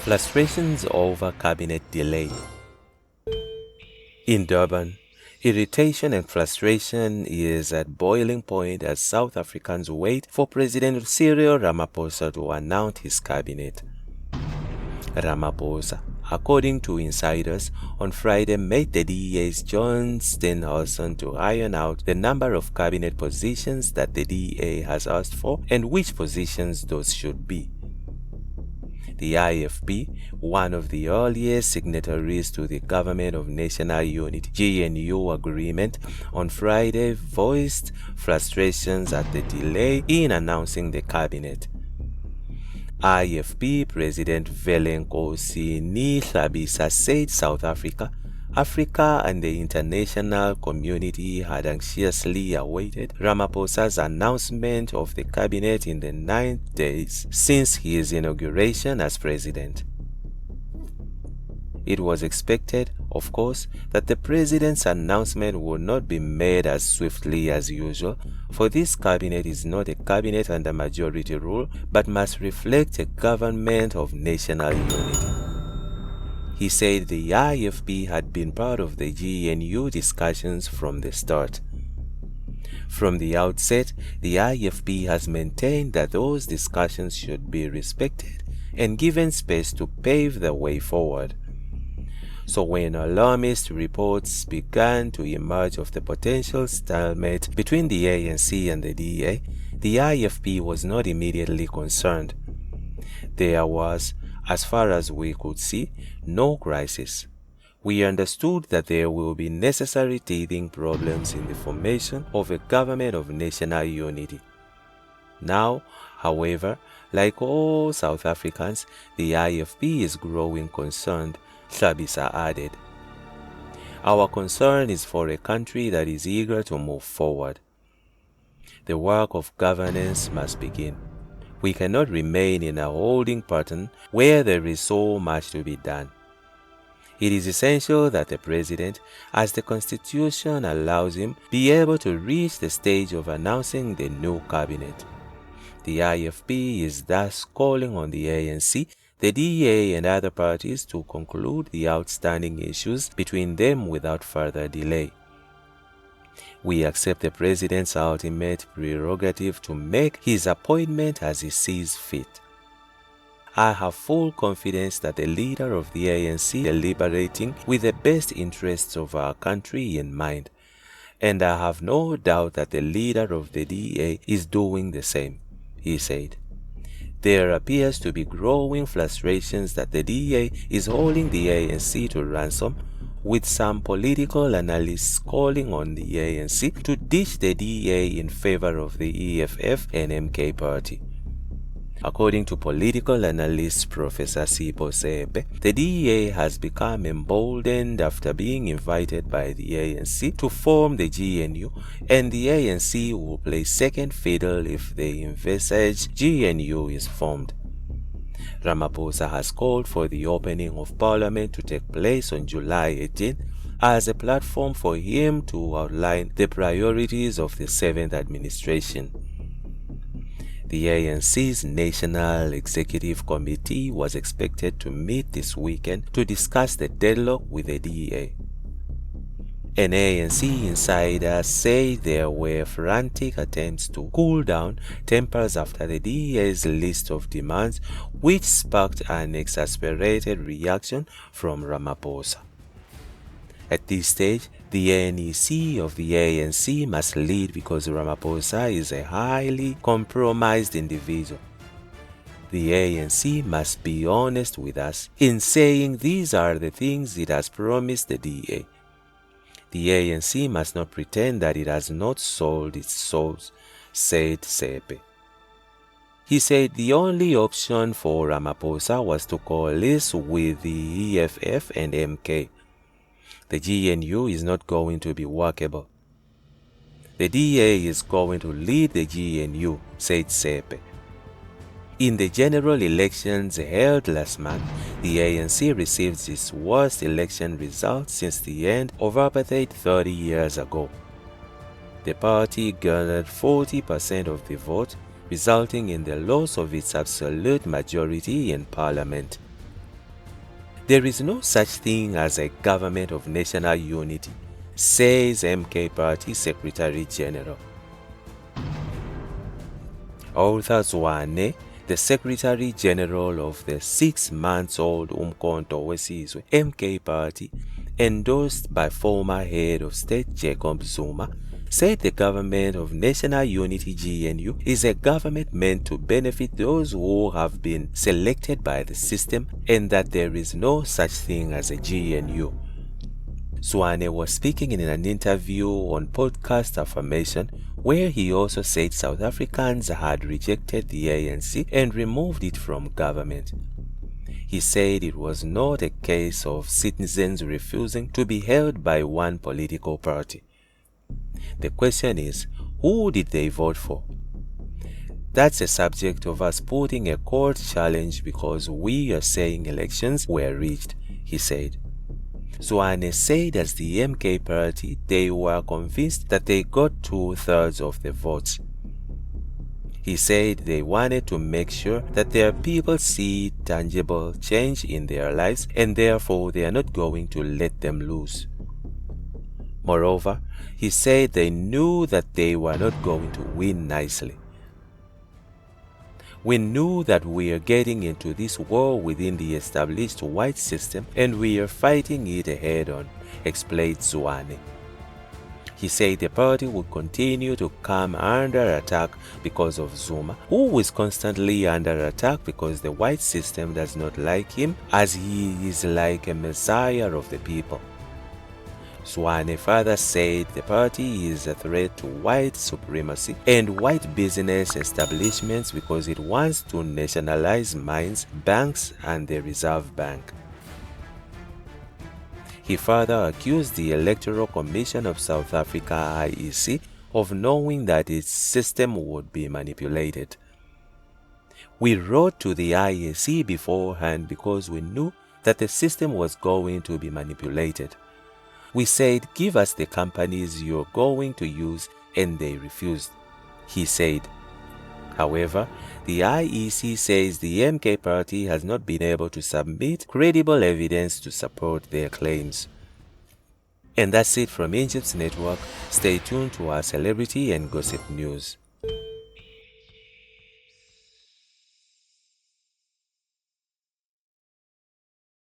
Frustrations over cabinet delay. In Durban, irritation and frustration is at boiling point as South Africans wait for President Cyril Ramaphosa to announce his cabinet. Ramaphosa, according to insiders, on Friday met the DA's John Steenhuisen to iron out the number of cabinet positions that the DA has asked for and which positions those should be. The IFP, one of the earliest signatories to the Government of National Unity (GNU) agreement, on Friday voiced frustrations at the delay in announcing the cabinet. IFP President Velenkosini Hlabisa said South Africa, and the international community had anxiously awaited Ramaphosa's announcement of the cabinet in the 9 days since his inauguration as president. It was expected, of course, that the president's announcement would not be made as swiftly as usual, for this cabinet is not a cabinet under majority rule, but must reflect a government of national unity. He said the IFP had been part of the GNU discussions from the start. From the outset, the IFP has maintained that those discussions should be respected and given space to pave the way forward. So when alarmist reports began to emerge of the potential stalemate between the ANC and the DA, the IFP was not immediately concerned. There was, as far as we could see, no crisis. We understood that there will be necessary teething problems in the formation of a government of national unity. Now, however, like all South Africans, the IFP is growing concerned, Hlabisa added. Our concern is for a country that is eager to move forward. The work of governance must begin. We cannot remain in a holding pattern where there is so much to be done. It is essential that the president, as the constitution allows him, be able to reach the stage of announcing the new cabinet. The IFP is thus calling on the ANC, the DA and other parties to conclude the outstanding issues between them without further delay. We accept the president's ultimate prerogative to make his appointment as he sees fit. I have full confidence that the leader of the ANC is deliberating with the best interests of our country in mind, and I have no doubt that the leader of the DA is doing the same, he said. There appears to be growing frustrations that the DA is holding the ANC to ransom, with some political analysts calling on the ANC to ditch the DA in favor of the EFF and MK party. According to political analyst Professor Sipho Sebe, the DA has become emboldened after being invited by the ANC to form the GNU, and the ANC will play second fiddle if the envisaged GNU is formed. Ramaphosa has called for the opening of Parliament to take place on July 18 as a platform for him to outline the priorities of the 7th administration. The ANC's National Executive Committee was expected to meet this weekend to discuss the deadlock with the DA. An ANC insider said there were frantic attempts to cool down tempers after the DA's list of demands, which sparked an exasperated reaction from Ramaphosa. At this stage, the NEC of the ANC must lead because Ramaphosa is a highly compromised individual. The ANC must be honest with us in saying these are the things it has promised the DA. The ANC must not pretend that it has not sold its souls, said Sepe. He said the only option for Ramaphosa was to coalesce with the EFF and MK. The GNU is not going to be workable. The DA is going to lead the GNU, said Sepe. In the general elections held last month, the ANC received its worst election result since the end of apartheid 30 years ago. The party garnered 40% of the vote, resulting in the loss of its absolute majority in parliament. There is no such thing as a government of national unity, says MK Party Secretary General. Arthur Zwane, the Secretary General of the 6-month-old Umkhonto weSizwe MK Party, endorsed by former head of state Jacob Zuma, said the government of national unity GNU is a government meant to benefit those who have been selected by the system and that there is no such thing as a GNU. Zwane was speaking in an interview on podcast Affirmation, where he also said South Africans had rejected the ANC and removed it from government. He said it was not a case of citizens refusing to be held by one political party. The question is, who did they vote for? That's a subject of us putting a court challenge because we are saying elections were rigged, he said. Zwane said as the MK Party, they were convinced that they got 2/3 of the votes. He said they wanted to make sure that their people see tangible change in their lives and therefore they are not going to let them lose. Moreover, he said they knew that they were not going to win nicely. We knew that we are getting into this war within the established white system and we are fighting it head-on, explained Zwane. He said the party would continue to come under attack because of Zuma, who is constantly under attack because the white system does not like him as he is like a messiah of the people. Zwane further said the party is a threat to white supremacy and white business establishments because it wants to nationalize mines, banks, and the Reserve Bank. He further accused the Electoral Commission of South Africa IEC of knowing that its system would be manipulated. We wrote to the IEC beforehand because we knew that the system was going to be manipulated. We said, give us the companies you're going to use, and they refused, he said. However, the IEC says the MK Party has not been able to submit credible evidence to support their claims. And that's it from Egypt's network. Stay tuned to our celebrity and gossip news.